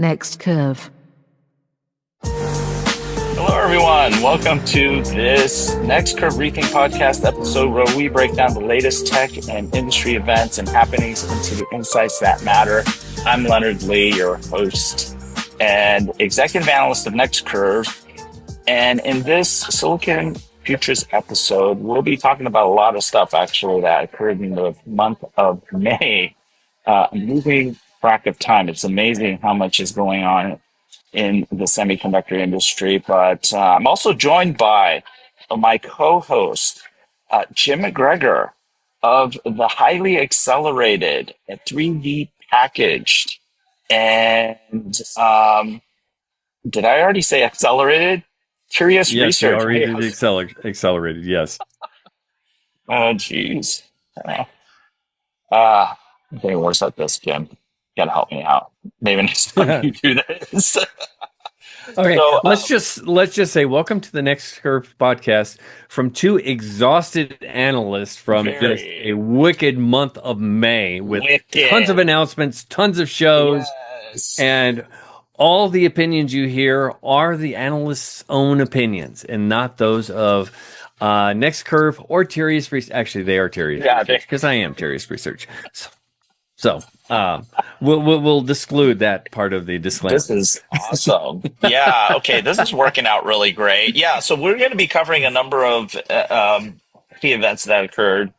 Next curve. Hello, everyone. Welcome to this Next Curve reThink podcast episode where we break down the latest tech and industry events and happenings into the insights that matter. I'm Leonard Lee, your host and executive analyst of Next Curve. And in this Silicon Futures episode, we'll be talking about a lot of stuff actually that occurred in the month of May. Moving track of time. It's amazing how much is going on in the semiconductor industry, but I'm also joined by my co-host, Jim McGregor of the highly accelerated 3D packaged and did I already say accelerated? TIRIAS Research. Yes, you already did accelerated, yes. Oh, geez. Okay, where's at this, Jim? You gotta help me out. Maybe next time you do this. Okay, so, let's just say welcome to the Next Curve podcast from two exhausted analysts from just a wicked month of May with tons of announcements, tons of shows, and all the opinions you hear are the analysts' own opinions and not those of Next Curve or TIRIAS Research. Actually, they are TIRIAS Research because I am TIRIAS Research. So we'll disclude that part of the disclaimer. This is awesome. Yeah. Okay. This is working out really great. Yeah. So we're going to be covering a number of key events that occurred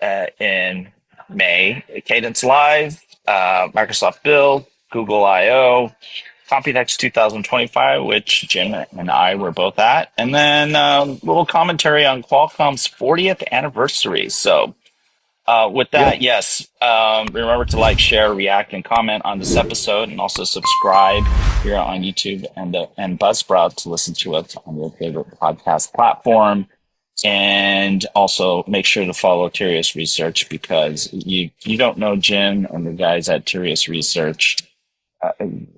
in May. CadenceLIVE, Microsoft Build, Google I/O, Computex 2025, which Jim and I were both at, and then a little commentary on Qualcomm's 40th anniversary. So with that, yes, remember to like, share, react, and comment on this episode, and also subscribe here on YouTube and Buzzsprout to listen to us on your favorite podcast platform. And also make sure to follow TIRIAS Research because you don't know Jim and the guys at TIRIAS Research. And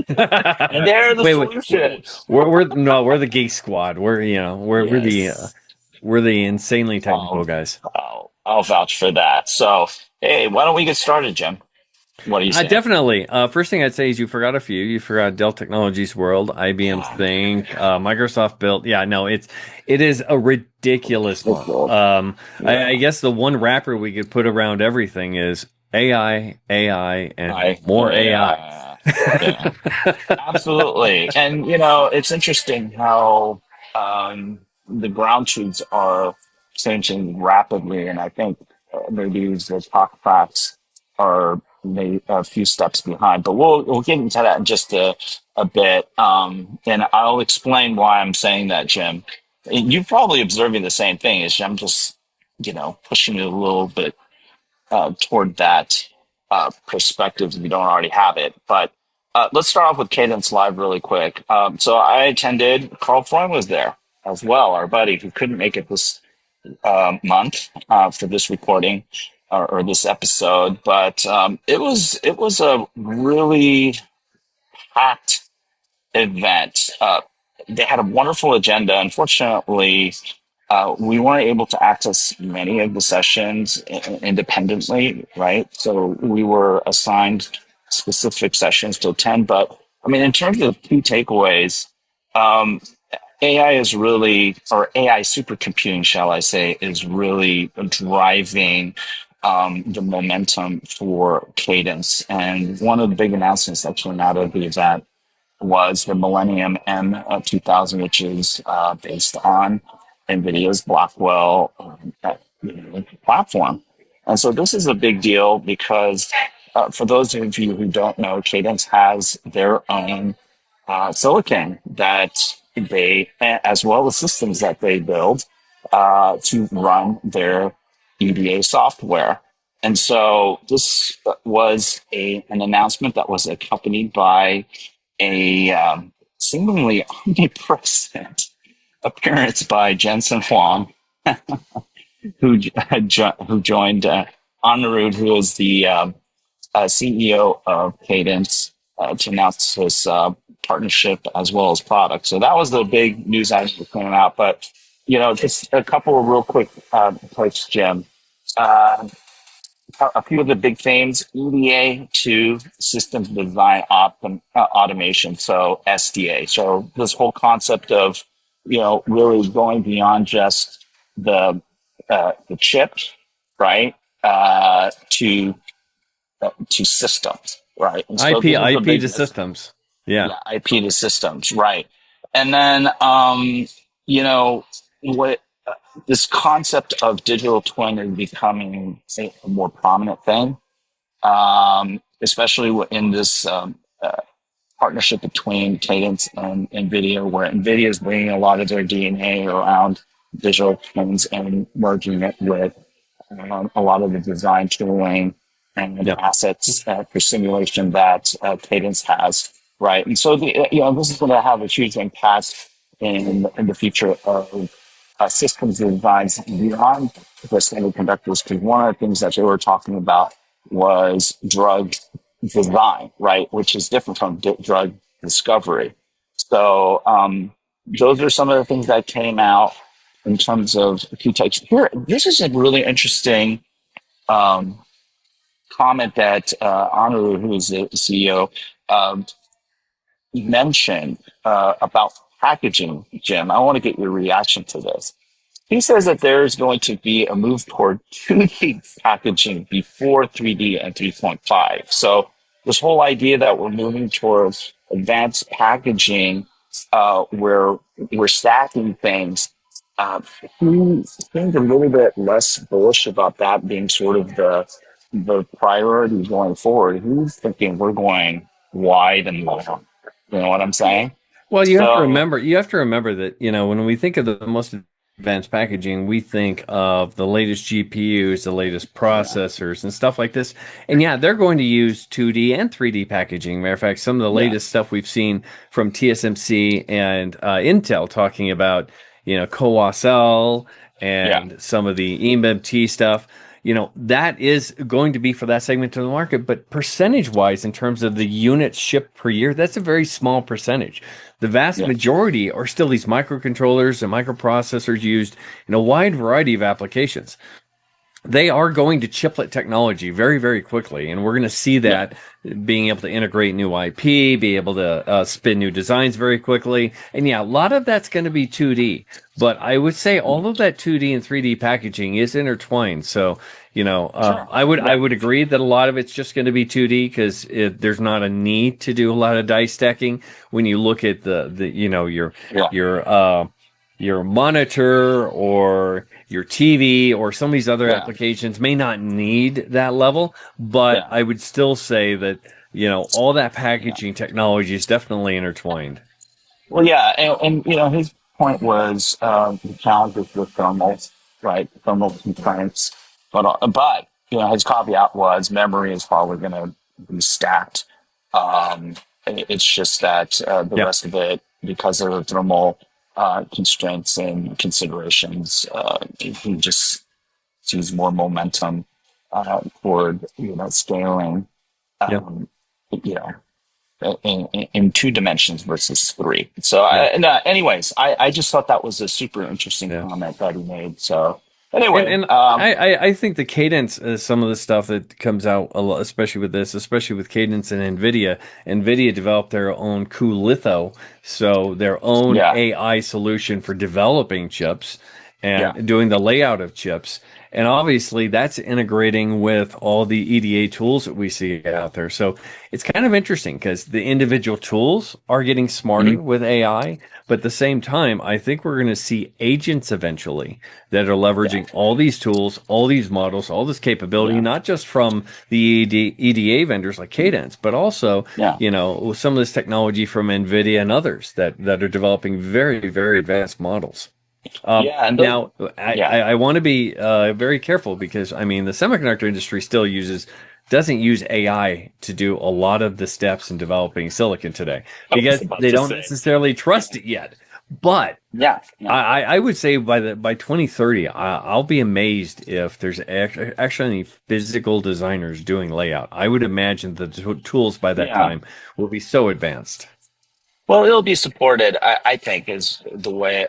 they're the solution. We're the geek squad. We're the insanely technical guys. I'll vouch for that. So, hey, why don't we get started, Jim? What do you say? Definitely. First thing I'd say is you forgot a few. You forgot Dell Technologies World, IBM Think, Microsoft Build. Yeah, no, it is a ridiculous one. I guess the one wrapper we could put around everything is AI, and more AI. Yeah, absolutely. And, it's interesting how the ground truths are changing rapidly. And I think maybe the talk tracks are maybe a few steps behind. But we'll get into that in just a bit. And I'll explain why I'm saying that, Jim. You're probably observing the same thing as I'm just, pushing it a little bit toward that perspective if you don't already have it. But let's start off with CadenceLIVE really quick. So I attended. Carl Freund was there as well, our buddy who couldn't make it this month for this recording or this episode. But it was a really packed event. They had a wonderful agenda. Unfortunately, we weren't able to access many of the sessions independently, right? So we were assigned specific sessions to attend. But I mean, in terms of key takeaways, AI is really, or AI supercomputing, shall I say, is really driving the momentum for Cadence. And one of the big announcements that came out of the event was the Millennium M2000, which is based on NVIDIA's Blackwell platform. And so this is a big deal because for those of you who don't know, Cadence has their own silicon that they, as well as systems that they build to run their EDA software. And so this was an announcement that was accompanied by a seemingly omnipresent appearance by Jensen Huang, who joined Anirudh, who is the CEO of Cadence, to announce his partnership as well as product. So that was the big news item coming out. But, just a couple of real quick points, Jim. a few of the big themes: EDA to systems design automation, so SDA. So this whole concept of really going beyond just the chip, right, to systems, right? And so this is the IP to big systems. Yeah. yeah, IP to systems, right? And then what this concept of digital twin is becoming a more prominent thing, especially in this partnership between Cadence and NVIDIA, where NVIDIA is bringing a lot of their DNA around digital twins and merging it with a lot of the design tooling and Yeah. assets for simulation that Cadence has, right? And so this is going to have a huge impact in the future of systems designs beyond the semiconductors. Because one of the things that they were talking about was drug design, right, which is different from drug discovery. So those are some of the things that came out in terms of Computex. Here, this is a really interesting um, comment that Anu, who is the CEO, mentioned about packaging. Jim, I want to get your reaction to this. He says that there's going to be a move toward 2D packaging before 3D and 3.5. So this whole idea that we're moving towards advanced packaging, where we're stacking things, he seems a little bit less bullish about that being sort of the priority going forward. He's thinking we're going wide and long. You know what I'm saying? Well, So you have to remember that, when we think of the most advanced packaging, we think of the latest GPUs, the latest yeah, processors and stuff like this. And yeah, they're going to use 2D and 3D packaging. Matter of fact, some of the yeah, latest stuff we've seen from TSMC and Intel talking about, CoWoS-L yeah, and some of the eMMC stuff. That is going to be for that segment of the market, but percentage wise, in terms of the units shipped per year, that's a very small percentage. The vast yeah, majority are still these microcontrollers and microprocessors used in a wide variety of applications. They are going to chiplet technology very, very quickly, and we're going to see yeah, that being able to integrate new IP, be able to spin new designs very quickly. And yeah, a lot of that's going to be 2D, but I would say all of that 2D and 3D packaging is intertwined. So, sure, I yeah, would agree that a lot of it's just going to be 2D because there's not a need to do a lot of die stacking when you look at yeah, your your monitor or your TV or some of these other yeah, applications may not need that level, but yeah, I would still say that, all that yeah. packaging technology is definitely intertwined. Well, yeah, and his point was the challenges with thermals, right? Thermal constraints, but his caveat was memory is probably going to be stacked. It's just that the Yeah. rest of it, because of the thermal constraints and considerations, he just sees more momentum toward scaling. Yeah. Um, you know, in two dimensions versus three. So, Yeah. anyways, I just thought that was a super interesting Yeah. comment that he made. So, And anyway, and I think the cadence is some of the stuff that comes out a lot, especially with this, especially with Cadence and NVIDIA. NVIDIA developed their own cuLitho, so their own yeah, AI solution for developing chips yeah, and doing the layout of chips. And obviously, that's integrating with all the EDA tools that we see out there. So it's kind of interesting because the individual tools are getting mhm, smarter with AI, but at the same time, I think we're going to see agents eventually that are yeah, leveraging all these tools, all these models, all this capability, yeah, not just from the EDA vendors like Cadence, but also, yeah, some of this technology from NVIDIA and others that are developing very, very advanced models. yeah, and those, Now, yeah, I want to be very careful because I mean the semiconductor industry still doesn't use AI to do a lot of the steps in developing silicon today I was because about they to don't say, necessarily trust it yet. But yeah, yeah, I would say by 2030, I'll be amazed if there's actually any physical designers doing layout. I would imagine the tools by that yeah. time will be so advanced. Well, it'll be supported. I think is the way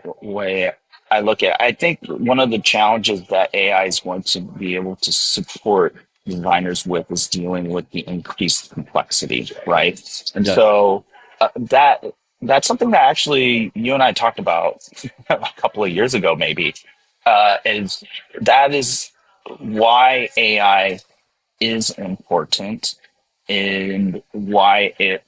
I look at it. I think one of the challenges that AI is going to be able to support designers with is dealing with the increased complexity, right? And Yes. so that's something that actually you and I talked about a couple of years ago, maybe. Is that is why AI is important and why it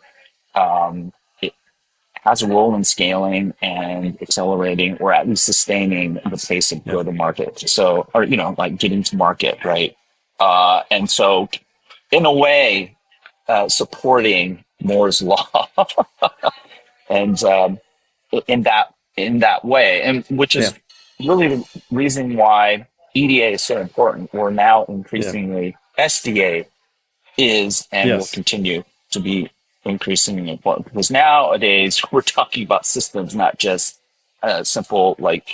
has a role in scaling and accelerating or at least sustaining the pace of go to market. So, or, like getting to market, right? And so in a way, supporting Moore's law and, in that way, and which is really the reason why EDA is so important. We're now increasingly SDA is and will continue to be increasingly important because nowadays we're talking about systems, not just simple IP,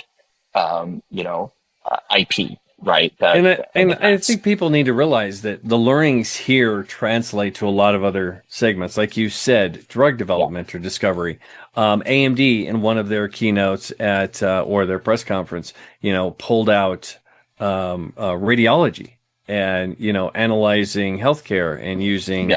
right? And I think people need to realize that the learnings here translate to a lot of other segments, like you said, drug development or discovery. AMD in one of their keynotes at or their press conference, pulled out radiology and analyzing healthcare and using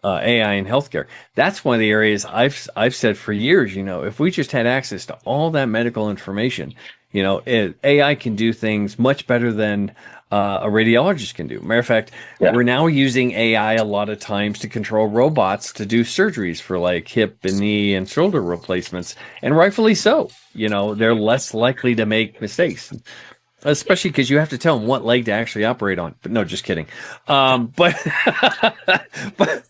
AI in healthcare. That's one of the areas I've said for years. If we just had access to all that medical information, AI can do things much better than a radiologist can do. Matter of fact, we're now using AI a lot of times to control robots to do surgeries for like hip and knee and shoulder replacements, and rightfully so. They're less likely to make mistakes. Especially because you have to tell them what leg to actually operate on. But no, just kidding. But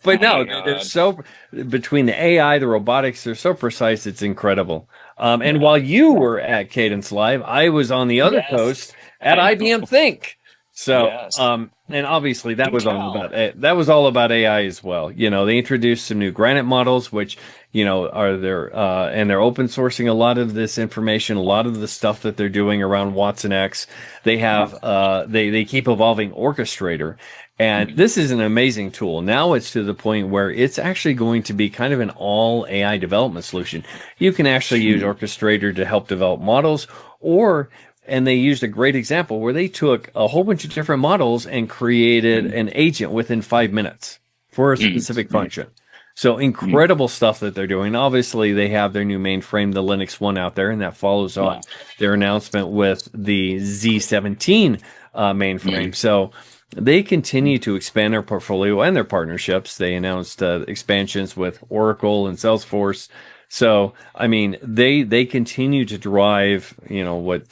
no, they're so between the AI, the robotics, they're so precise. It's incredible. And while you were at CadenceLIVE, I was on the other coast at IBM Think. So, and obviously that was all about AI as well. They introduced some new Granite models, which are there, and they're open sourcing a lot of this information, a lot of the stuff that they're doing around Watson X. They have, they keep evolving Orchestrator, and this is an amazing tool. Now it's to the point where it's actually going to be kind of an all AI development solution. You can actually use Orchestrator to help develop models, and they used a great example where they took a whole bunch of different models and created an agent within 5 minutes for a specific function. So incredible stuff that they're doing. Obviously, they have their new mainframe, the Linux One, out there, and that follows on their announcement with the Z17 mainframe. So they continue to expand their portfolio and their partnerships. They announced expansions with Oracle and Salesforce. So, I mean, they continue to drive, what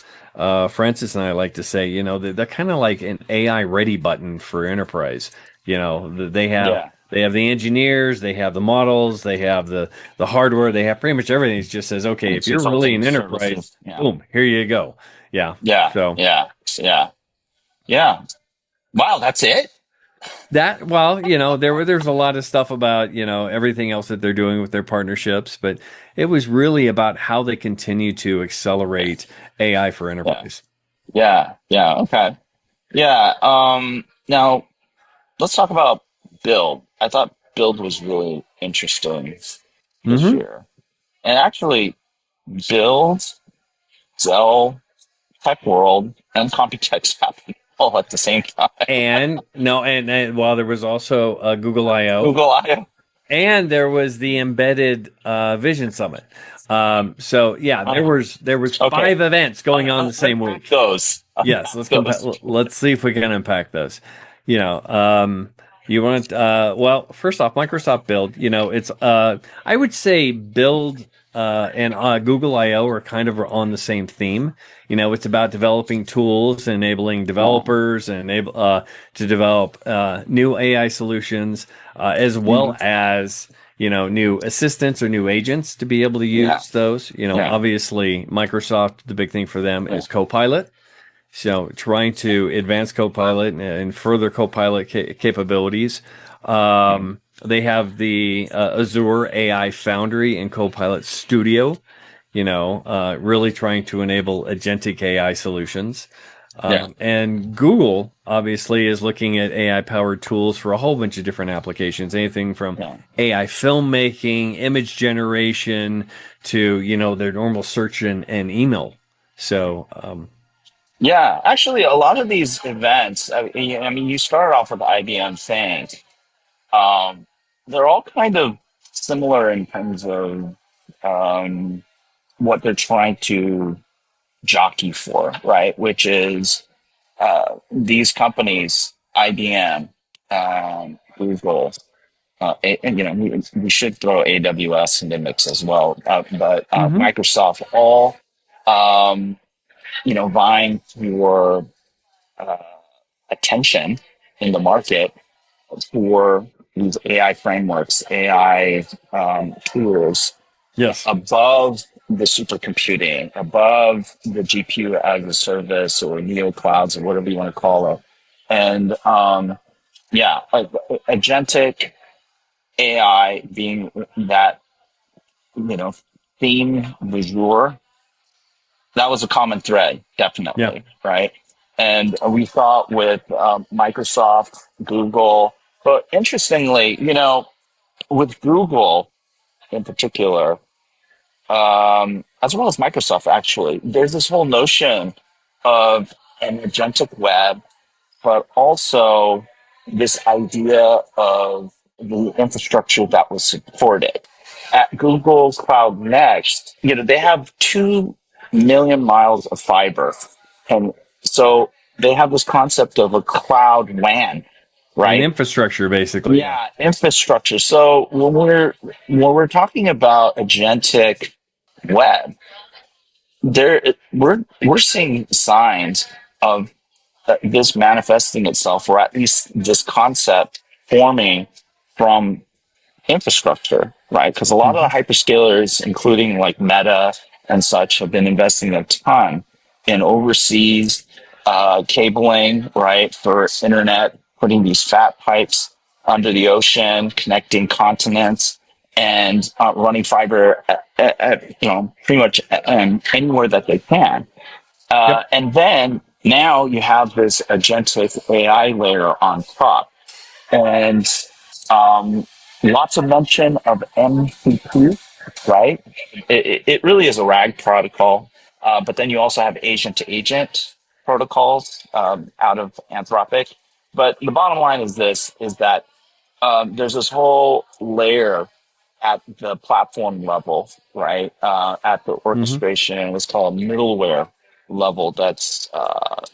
Francis and I like to say, they're kind of like an AI ready button for enterprise. They have the engineers, they have the models, they have the hardware, they have pretty much everything. It just says, okay, if you're really an enterprise, boom, here you go. Yeah. Wow, that's it. There's a lot of stuff about, everything else that they're doing with their partnerships, but it was really about how they continue to accelerate AI for enterprise. Okay. Now let's talk about Build. I thought Build was really interesting this year. And actually Build, Dell, Tech World, and Computex happened all at the same time. And while there was also Google I/O. And there was the Embedded Vision Summit. There was 5 events going on the same week. Yes, let's see if we can unpack those. You want first off, Microsoft Build. It's I would say Build and Google I/O are kind of on the same theme. It's about developing tools, enabling developers, and to develop new AI solutions, as well as new assistants or new agents to be able to use those. Obviously, Microsoft, the big thing for them is Copilot. So trying to advance Copilot and further Copilot capabilities. They have the Azure AI Foundry and Copilot Studio, really trying to enable agentic AI solutions. And Google obviously is looking at AI powered tools for a whole bunch of different applications, anything from AI filmmaking, image generation to, their normal search and email. So, Yeah, actually, a lot of these events, I mean, you started off with IBM Think. Um, they're all kind of similar in terms of um, what they're trying to jockey for, right? Which is these companies, IBM, Google, and we should throw AWS in the mix as well, but Mm-hmm. Microsoft, all um, vying for uh, attention in the market for these AI frameworks, AI tools Yes. above the supercomputing, above the GPU as a service or neo clouds or whatever you want to call it. And yeah, agentic AI being that, you know, theme du jour, that was a common thread, Yeah. definitely, right? And we saw it with Microsoft, Google, but interestingly, with Google in particular, as well as Microsoft, actually, there's this whole notion of an agentic web, but also this idea of the infrastructure that was supported. At Google's Cloud Next, they have 2 million miles of fiber. And so they have this concept of a cloud WAN, And right? infrastructure, basically. Yeah. Yeah, infrastructure. So when we're talking about agentic web, we're seeing signs of this manifesting itself, or at least this concept forming from infrastructure, right? Because a lot of Mm-hmm. the hyperscalers, including like Meta and such, have been investing a ton in overseas cabling, right, for internet, putting these fat pipes under the ocean, connecting continents, and running fiber at pretty much anywhere that they can. Yep. And then now you have this agentic AI layer on top, and um, lots of mention of MCP, right? It really is a RAG protocol, but then you also have agent to agent protocols out of Anthropic. But the bottom line is this: is that there's this whole layer at the platform level, right? At the Mm-hmm. orchestration, what's called middleware level, that's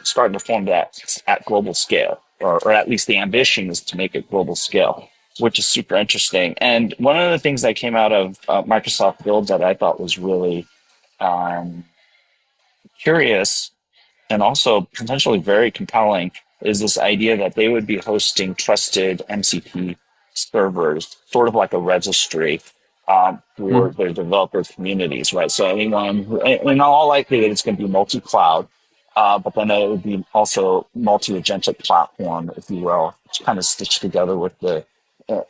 starting to form that at global scale, or at least the ambition is to make it global scale, which is super interesting. And one of the things that came out of Microsoft Build that I thought was really um, curious and also potentially very compelling is this idea that they would be hosting trusted MCP servers, sort of like a registry for Mm-hmm. their developer communities, right? So anyone, in all likelihood, it's going to be multi-cloud, but then it would be also multi-agentic platform, if you will, to kind of stitch together with the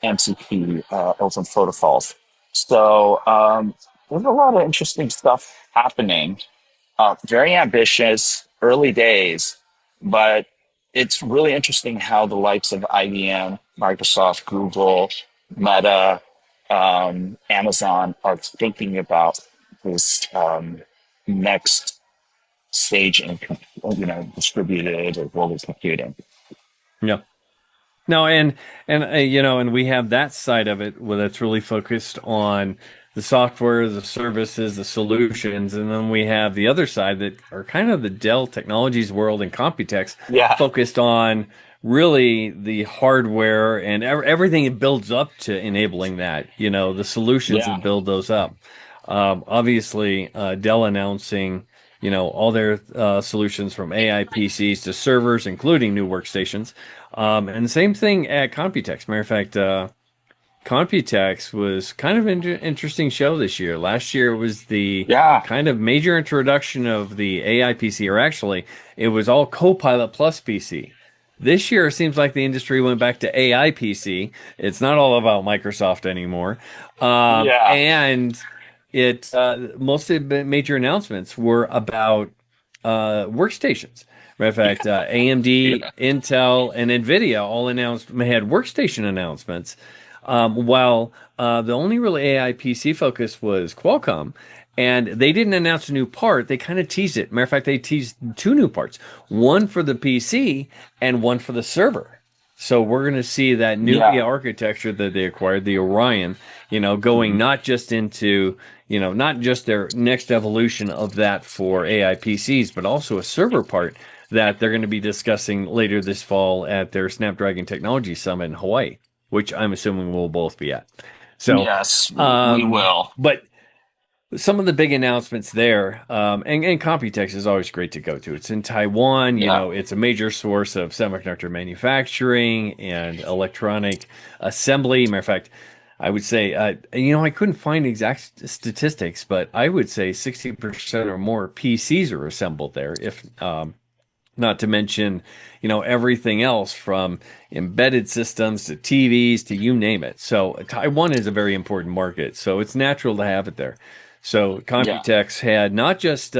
MCP open protocols. So there's a lot of interesting stuff happening, very ambitious, early days, but it's really interesting how the likes of IBM, Microsoft, Google, Meta, Amazon are thinking about this next stage in distributed or global computing. Yeah. No, and we have that side of it where that's really focused on the software, the services, the solutions, and then we have the other side that are kind of the Dell Technologies World and Computex, Yeah, focused on really the hardware and everything it builds up to enabling that. The solutions yeah, that build those up. Obviously, Dell announcing all their solutions from AI PCs to servers, including new workstations. And the same thing at Computex. Matter of fact, Computex was kind of an interesting show this year. Last year was the yeah, kind of major introduction of the AI PC, or actually, it was all Copilot plus PC. This year, it seems like the industry went back to AI PC. It's not all about Microsoft anymore. yeah, And most of the major announcements were about workstations. Matter of fact, AMD, yeah, Intel, and NVIDIA all had workstation announcements, while the only really AI PC focus was Qualcomm. And they didn't announce a new part. They kind of teased it. Matter of fact, they teased two new parts, one for the PC and one for the server. So we're going to see that NUVIA Yeah. architecture that they acquired, the Orion, going Mhm. not just into, not just their next evolution of that for AI PCs, but also a server part that they're going to be discussing later this fall at their Snapdragon Technology Summit in Hawaii, which I'm assuming we'll both be at. So, Yes, we will. but some of the big announcements there, and Computex is always great to go to. It's in Taiwan, Yeah. it's a major source of semiconductor manufacturing and electronic assembly. Matter of fact, I would say, I couldn't find exact statistics, but I would say 60% or more PCs are assembled there, if not to mention, everything else from embedded systems to TVs to you name it. So Taiwan is a very important market. So it's natural to have it there. So Yeah. Computex had not just,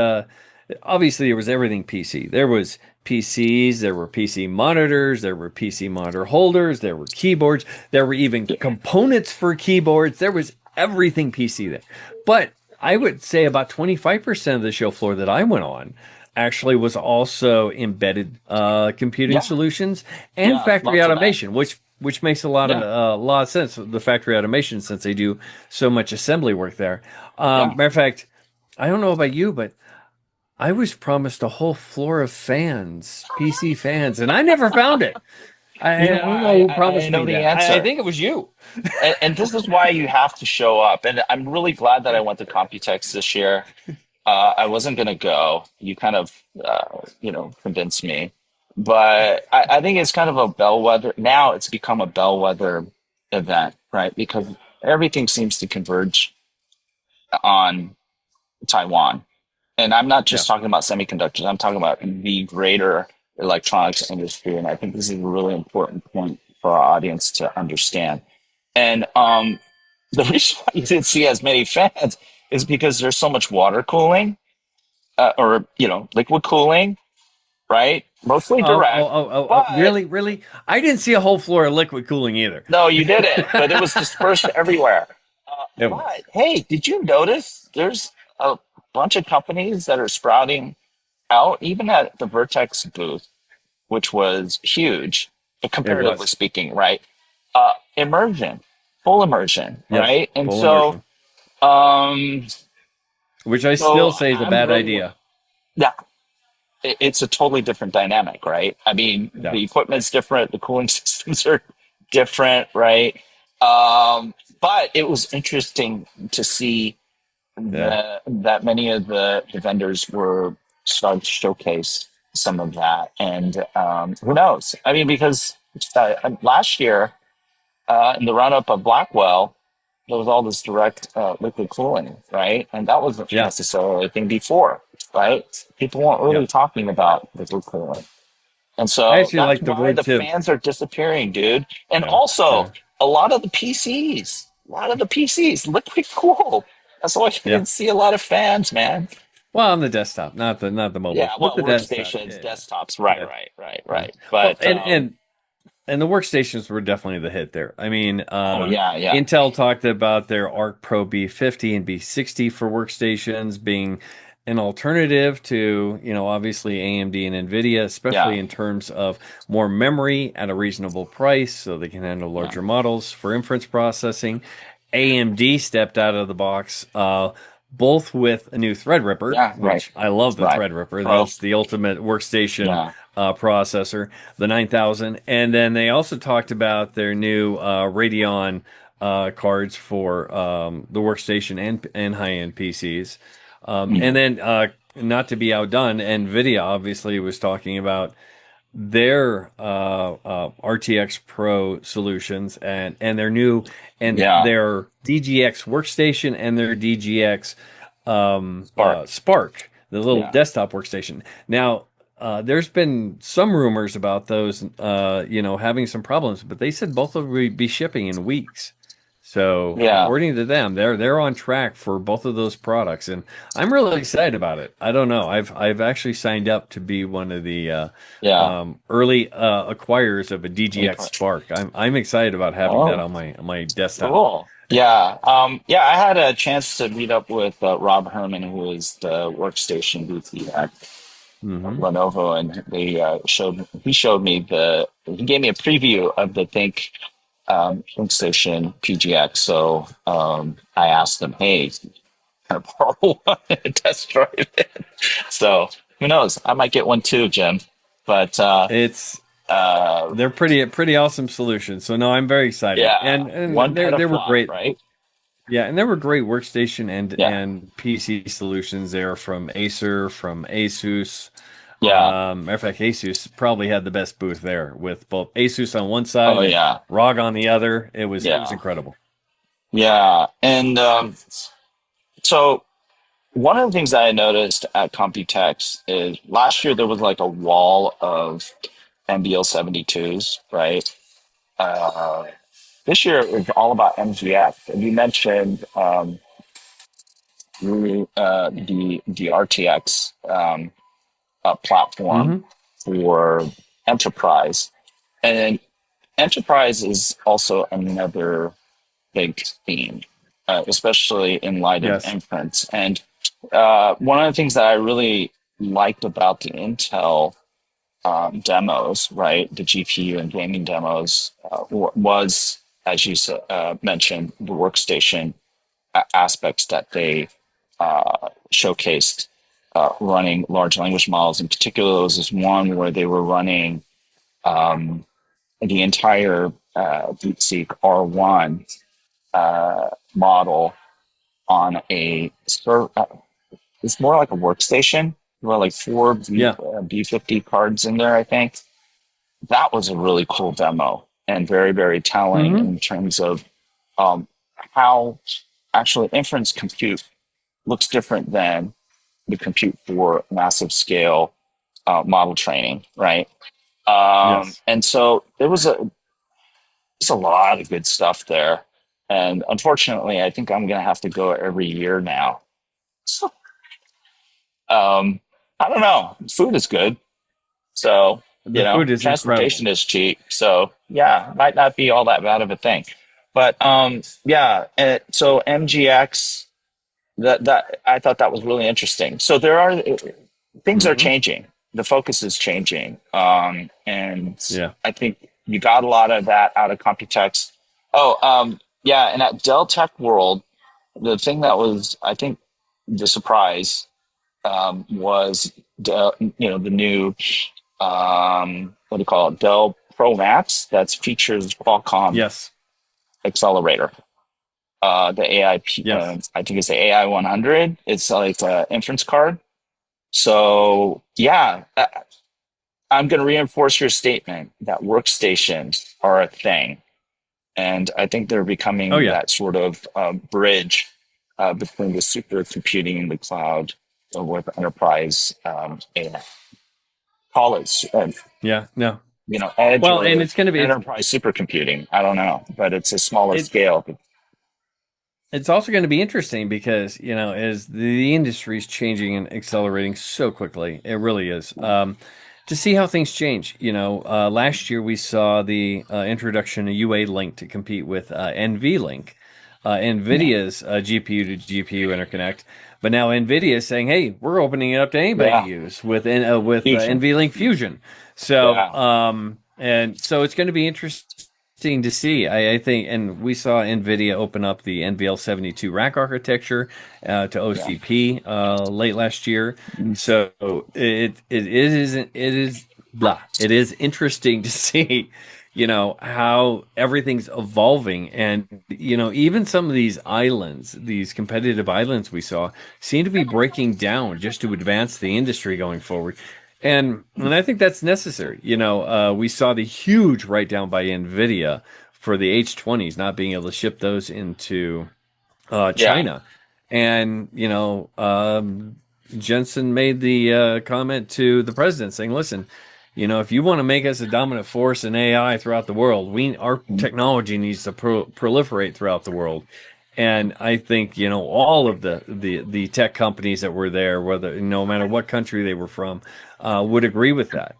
obviously there was everything PC. There was PCs, there were PC monitors, there were PC monitor holders, there were keyboards, there were even components for keyboards. There was everything PC there. But I would say about 25% of the show floor that I went on actually was also embedded computing Yeah. solutions and Yeah. factory Lots of that. automation, which makes Yeah. a lot of sense. The factory automation, since they do so much assembly work there. Yeah. Matter of fact, I don't know about you, but I was promised a whole floor of fans, PC fans, and I never found it. You I know don't what? know who I promised know me the that. I answer. think it was you. And this is why you have to show up. And I'm really glad that I went to Computex this year. I wasn't going to go. You kind of, convinced me. But I think it's kind of a bellwether. Now it's become a bellwether event, right? Because everything seems to converge on Taiwan. And I'm not Yeah. just talking about semiconductors. I'm talking about the greater electronics industry. And I think this is a really important point for our audience to understand. And the reason why you didn't see as many fans is because there's so much water cooling, or liquid cooling, right? Mostly direct, but Really, really? I didn't see a whole floor of liquid cooling either. no, you didn't. But it was dispersed everywhere. It But was. hey, did you notice there's a bunch of companies that are sprouting out, even at the Vertex booth, which was huge, It comparatively was. speaking, right? Immersion, full immersion, Yes. right? And Full so, immersion. um, Which I still so say is a I'm bad really, idea. yeah, it's a totally different dynamic, right? I mean, Yeah. the equipment's different, the cooling systems are different, right? But it was interesting to see Yeah. that many of the vendors were starting to showcase some of that, and who knows? I mean, because last year in the run up of Blackwell, there was all this direct liquid cooling, right? And that wasn't Yeah. necessarily a thing before, right? People weren't Yeah. really talking about liquid cooling. And I so actually that's like the why word the too. fans are disappearing, dude. And Yeah. also, Yeah. a lot of the PCs, liquid cool. That's why you Yeah. didn't see a lot of fans, man. Well, on the desktop, not the Yeah, mobiles, but well, the desktop. workstations, Yeah. desktops, right, Yeah. right, right, Yeah. right. Well, But and the workstations were definitely the hit there. I mean, oh yeah, yeah, Intel talked about their Arc Pro B50 and B60 for workstations being an alternative to, obviously AMD and Nvidia, yeah, especially in terms of more memory at a reasonable price so they can handle yeah, larger models for inference processing. AMD stepped out of the box, both with a new Threadripper, yeah, right, which I love the right. Threadripper. Pro, That's the ultimate workstation yeah, processor, the 9000. And then they also talked about their new Radeon cards for the workstation and high-end PCs. And mhm, then, not to be outdone, NVIDIA obviously was talking about their RTX Pro solutions and their new and yeah. their DGX workstation and their DGX Spark, Spark, the little yeah. desktop workstation. Now, there's been some rumors about those, having some problems, but they said both of them would be shipping in weeks. So Yeah. according to them, they're on track for both of those products, and I'm really excited about it. I don't know. I've actually signed up to be one of the Yeah. early acquirers of a DGX Spark. I'm excited about having that Oh, on my desktop. cool. Yeah. Yeah, I had a chance to meet up with Rob Herman, who is the workstation VP at Hmm. Lenovo, and he gave me a preview of the ThinkStation PGX. So I asked him, hey, kind of borrow one and test drive it. So who knows? I might get one too, Jim. But It's uh, they're pretty awesome solutions. So no, I'm very excited, yeah, and one they were petaflop, great. right? Yeah, and there were great workstation Yeah, and PC solutions there from Acer, from Asus. yeah. Matter of fact, Asus probably had the best booth there with both Asus on one Oh side and yeah, ROG on the other. It was yeah, incredible. yeah. And so one of the things that I noticed at Computex is last year there was like a wall of MBL 72s, right? Uh, this year it was all about MGX. And you mentioned the RTX platform Hmm. for enterprise, and enterprise is also another big theme, especially in light of Yes. inference. And one of the things that I really liked about the Intel demos, right, the GPU and gaming demos, was, as you mentioned, the workstation aspects that they showcased running large language models. In particular, there was this one where they were running the entire DeepSeek R1 model on a server. It's more like a workstation. There were like four Yeah. B50 cards in there, I think. That was a really cool demo and very, very telling Hmm. in terms of how actually inference compute looks different than the compute for massive scale model training, right? Yes. And so there's a lot of good stuff there. And unfortunately, I think I'm going to have to go every year now. So, I don't know. Food is good. So, The food is incredible. transportation is cheap. So, yeah, might not be all that bad of a thing. But yeah, so MGX, that I thought that was really interesting. So there are things are Hmm. changing. The focus is changing, and Yeah. I think you got a lot of that out of Computex. Oh, yeah, and at Dell Tech World, the thing that was, I think, the surprise was the new what do you call it, Dell Pro Max that features Qualcomm Yes. accelerator. The Yes. I think it's the AI 100. It's like an inference card. So yeah, I'm going to reinforce your statement that workstations are a thing, and I think they're Oh becoming yeah. that sort of bridge between the supercomputing in the cloud with enterprise AI. Call it, Yeah. No. edge Well, and or it's going to be enterprise supercomputing. I don't know, but it's a smaller it's scale. it's also going to be interesting because, as the industry is changing and accelerating so quickly, it really is. To see how things change. Last year we saw the introduction of UA Link to compete with NVLink, Yeah, NVIDIA's GPU to GPU interconnect. But now NVIDIA is saying, "Hey, we're opening it up to anybody to yeah, use with fusion. NVLink Fusion." So, Yeah, and so it's going to be interesting to see. I think, and we saw NVIDIA open up the NVL72 rack architecture to yeah. OCP late last year. So it is blah. It is interesting to see, how everything's evolving, and even some of these islands, these competitive islands we saw, seem to be breaking down just to advance the industry going forward. And I think that's necessary. We saw the huge write down by Nvidia for the H20s not being able to ship those into Yeah, China. And, Jensen made the comment to the president saying, listen, if you want to make us a dominant force in AI throughout the world, our technology needs to proliferate throughout the world. And I think, all of the tech companies that were there, whether no matter what country they were from, would agree with that.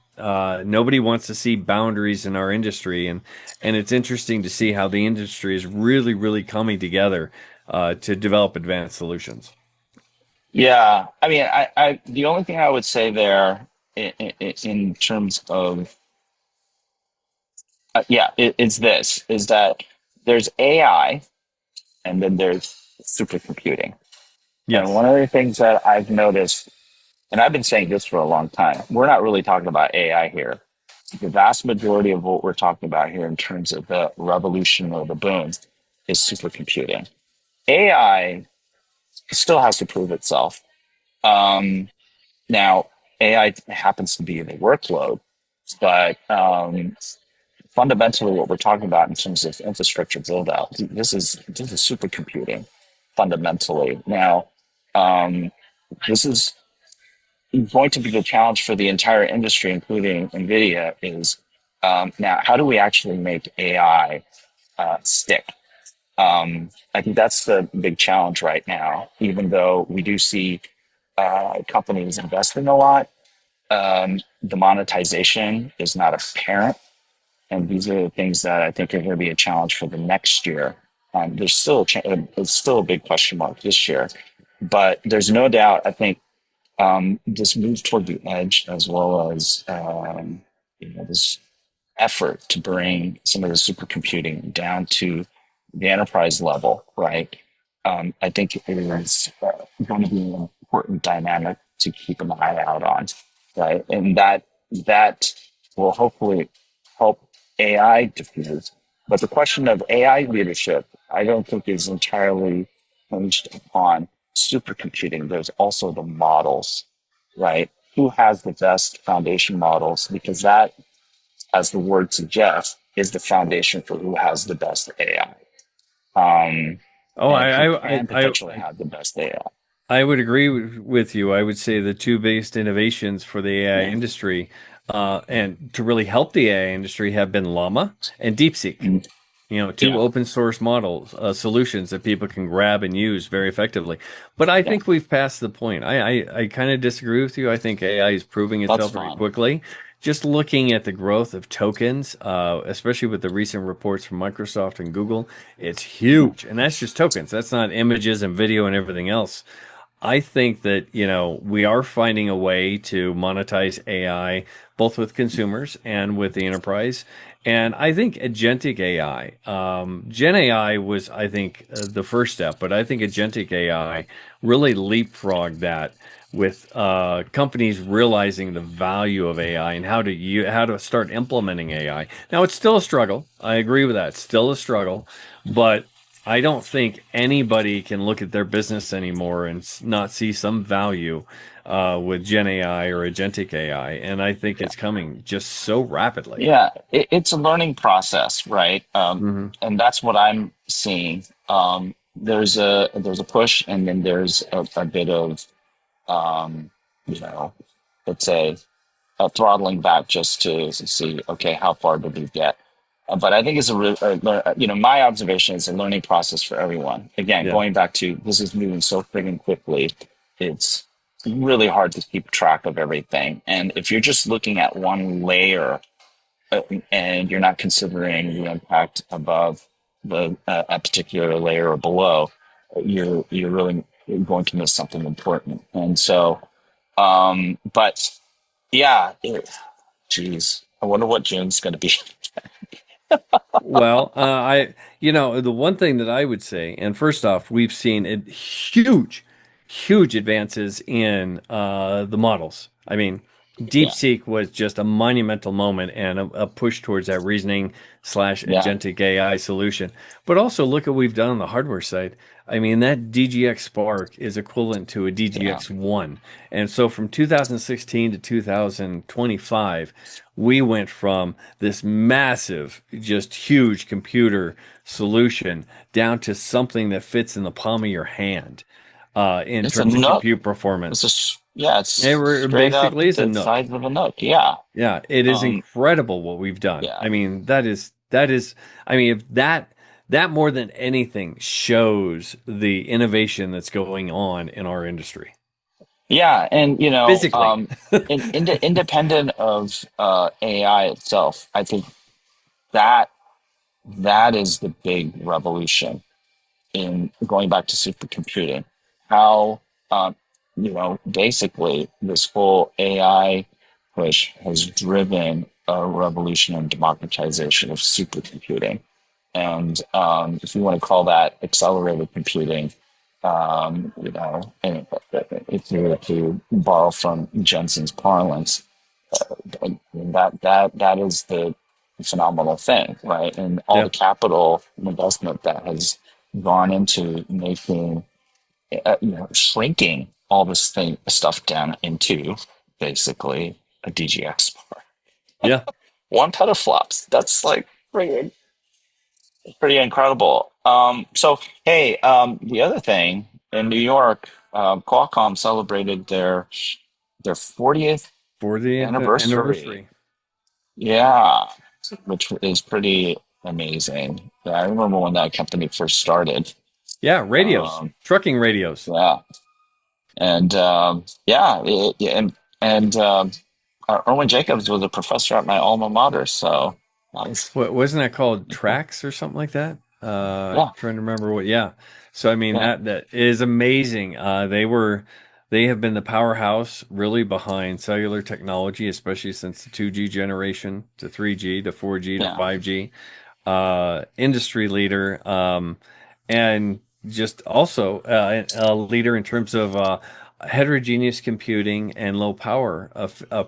Nobody wants to see boundaries in our industry, and it's interesting to see how the industry is really, really coming together to develop advanced solutions. Yeah, I mean, the only thing I would say there in terms of yeah, is that there's AI and then there's supercomputing. And Yes. one of the things that I've noticed, and I've been saying this for a long time, we're not really talking about AI here. The vast majority of what we're talking about here in terms of the revolution or the boom is supercomputing. AI still has to prove itself. Um, Now, AI happens to be in a workload, but fundamentally, what we're talking about in terms of infrastructure build out, this is supercomputing fundamentally. Now, um, this is going to be the challenge for the entire industry, including NVIDIA. Is now how do we actually make AI stick? I think that's the big challenge right now. Even though we do see companies investing a lot, the monetization is not apparent. And these are the things that I think are going to be a challenge for the next year. There's still it's still a big question mark this year, but there's no doubt. I think this move toward the edge, as well as this effort to bring some of the supercomputing down to the enterprise level, right? I think it is going to be an important dynamic to keep an eye out on, right? And that will hopefully help AI diffuse. But the question of AI leadership, I don't think is entirely hinged upon supercomputing. There's also the models, right? Who has the best foundation models? Because that, as the word suggests, is the foundation for who has the best AI. Oh, And who can potentially have the best AI. I would agree with you. I would say the two biggest innovations for the AI Yeah. industry, and to really help the AI industry, have been Llama and DeepSeek. Mm, Two yeah, open source models, solutions that people can grab and use very effectively. But I yeah, think we've passed the point. I kind of disagree with you. I think AI is proving that's itself very fine. quickly. Just looking at the growth of tokens, especially with the recent reports from Microsoft and Google, it's Mhm. huge. And that's just tokens. That's not images and video and everything else. I think that, we are finding a way to monetize AI both with consumers and with the enterprise. And I think agentic AI, Gen AI was, I think, the first step, but I think agentic AI really leapfrogged that with companies realizing the value of AI and how to start implementing AI. Now, it's still a struggle. I agree with that. It's still a struggle, but I don't think anybody can look at their business anymore and not see some value with Gen AI or agentic AI. And I think it's coming just so rapidly. Yeah, it's a learning process, right? Hmm. And that's what I'm seeing. There's a push, and then there's a bit of um, you know, let's say throttling back just to see, okay, how far did we get? But I think it's my observation is a learning process for everyone. Again, Yeah. going back to this is moving so friggin' quickly, it's really hard to keep track of everything. And if you're just looking at one layer and you're not considering the impact above a particular layer or below, you're really going to miss something important. And so, but yeah, geez, I wonder what June's going to be. Well, the one thing that I would say, and first off, we've seen huge, huge advances in the models. I mean, Yeah, DeepSeek was just a monumental moment and a push towards that reasoning slash yeah, agentic AI solution. But also look at what we've done on the hardware side. I mean, that DGX Spark is equivalent to a yeah. DGX One. And so from 2016 to 2025, we went from this massive, just huge computer solution down to something that fits in the palm of your hand in It's a terms of nut. compute It's a performance. Yeah, it's It straight up basically is a the nook. size of a nook. Yeah. Yeah, it is Um, incredible what we've done. yeah. I mean, that is I mean, if that more than anything shows the innovation that's going on in our industry. Yeah, and Physically. independent of AI itself, I think that that is the big revolution in going back to supercomputing. How basically this whole AI push has driven a revolution and democratization of supercomputing. And if you want to call that accelerated computing, and if you were to borrow from Jensen's parlance, that is the phenomenal thing, right? And all Yeah. the capital investment that has gone into making, shrinking all this stuff down into basically a DGX bar. Yeah. One petaflops. That's like pretty incredible. So hey, the other thing in New York, Qualcomm celebrated their 40th 40th anniversary. anniversary. Yeah, which is pretty amazing. Yeah, I remember when that company first started. Yeah, radios, Um, trucking radios. yeah, and and Erwin Jacobs was a professor at my alma mater, so nice. What wasn't that called Trax or something like that? Yeah, Trying to remember what. Yeah. So I mean yeah, that is amazing. They have been the powerhouse really behind cellular technology, especially since the 2G generation to 3G to 4G to yeah, 5G. Industry leader, and just also a leader in terms of heterogeneous computing and low power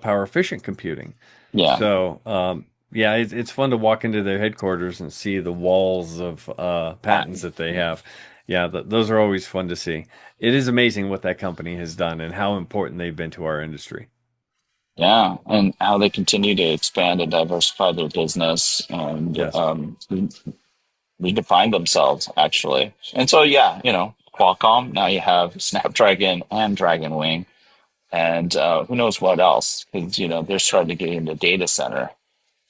power efficient computing. yeah, So, yeah, it's fun to walk into their headquarters and see the walls of patents that they have. Yeah, those are always fun to see. It is amazing what that company has done and how important they've been to our industry. yeah, and how they continue to expand and diversify their business and Yes. redefine themselves actually. And so yeah, Qualcomm. Now you have Snapdragon and Dragon Wing, and who knows what else? Because they're starting to get into data center.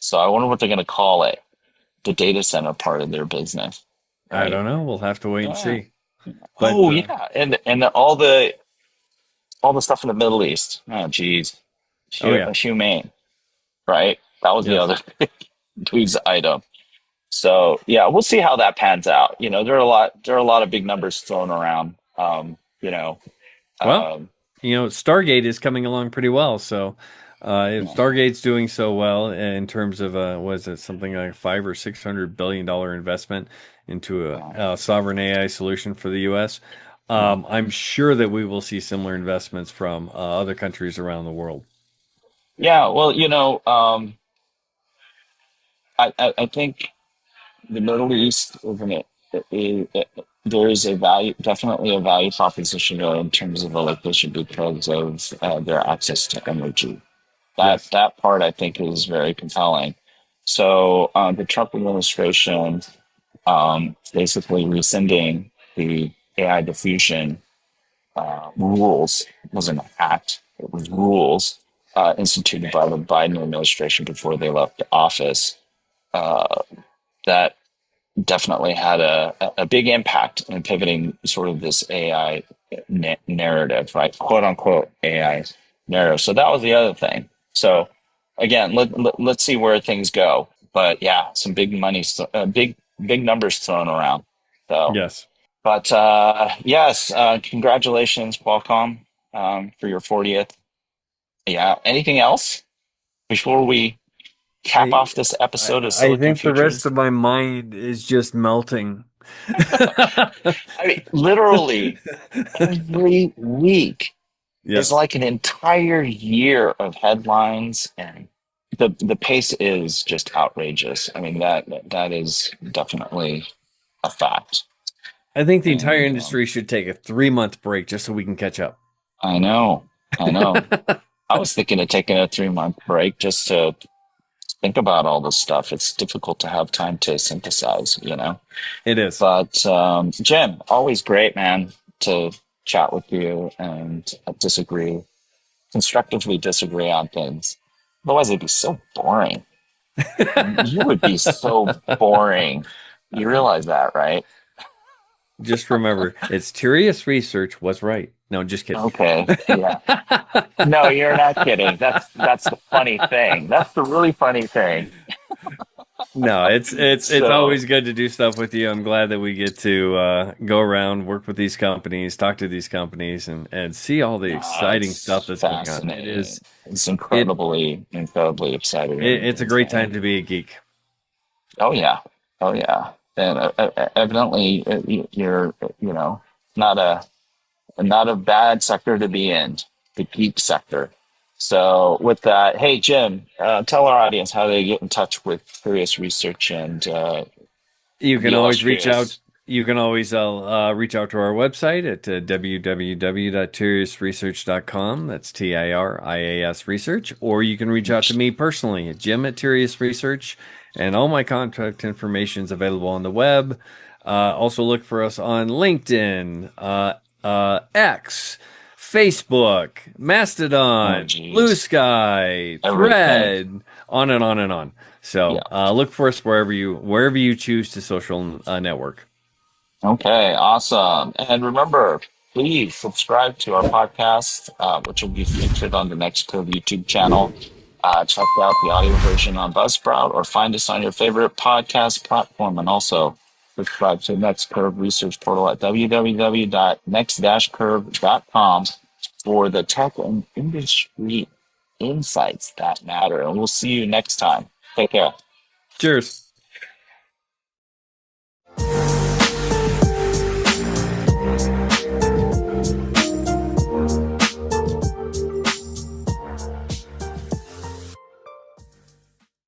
So I wonder what they're going to call it, the data center part of their business, I right? don't know. We'll have to wait and Yeah. see. But Oh yeah, and all the stuff in the Middle East. Oh geez, oh yeah, Humain, right? That was the yes. other news item. So yeah, we'll see how that pans out. There are a lot of big numbers thrown around. Well, Um, Stargate is coming along pretty well. So, if yeah, Stargate's doing so well in terms of was it something like $500 or $600 billion investment into yeah, a sovereign AI solution for the U.S., yeah. I'm sure that we will see similar investments from other countries around the world. Yeah, well, I think the Middle East, isn't it? There is definitely a value proposition there in terms of electricity because of their access to energy. That Yes, that part I think is very compelling. So the Trump administration basically rescinding the AI diffusion rules. It wasn't an act; it was rules instituted by the Biden administration before they left office. That definitely had a big impact in pivoting sort of this AI narrative, right? Quote unquote AI narrative. So that was the other thing. So again, let's see where things go. But yeah, some big money, big numbers thrown around. So, yes. but yes, congratulations, Qualcomm, for your 40th. Yeah. Anything else before we cap I off this episode of I Silicon think the rest Futures? of my mind is just melting. I mean, literally every week is Yes. like an entire year of headlines, and the pace is just outrageous. I mean, that is definitely a fact. I think the entire And industry should take a 3 month break just so we can catch up. I know, I know. I was thinking of taking a 3 month break just to think about all this stuff. It's difficult to have time to synthesize. It is. But Jim, always great, man, to chat with you and disagree. constructively disagree on things. Otherwise, it'd be so boring. You would be so boring. You realize that, right? Just remember, it's Tirias Research was right. No, just kidding. Okay. Yeah. No, you're not kidding. That's the funny thing. That's the really funny thing. No, it's So, always good to do stuff with you. I'm glad that we get to go around, work with these companies, talk to these companies, and see all the exciting stuff it's that's going on. fascinating. It's It, incredibly exciting and it's a great time insane. to be a geek. Oh yeah. Oh yeah. And evidently, you're, not not a bad sector to be in, the geek sector. So with that, hey Jim, tell our audience how they get in touch with Curious Research and You can the always reach out. illustrious. You can always reach out to our website at www.tiriasresearch.com. That's TIRIAS Research. Or you can reach out to me personally at Jim at Tirias Research. And all my contact information is available on the web. Also, look for us on LinkedIn, X, Facebook, Oh Mastodon, Blue geez, Sky, everything. Thread, on and on and on. So Yeah. look for us wherever you choose to social network. Okay, awesome. And remember, please subscribe to our podcast, which will be featured on the Next Curve YouTube channel. Check out the audio version on Buzzsprout or find us on your favorite podcast platform. And also subscribe to Next Curve Research Portal at www.next-curve.com for the tech and industry insights that matter. And we'll see you next time. Take care. Cheers.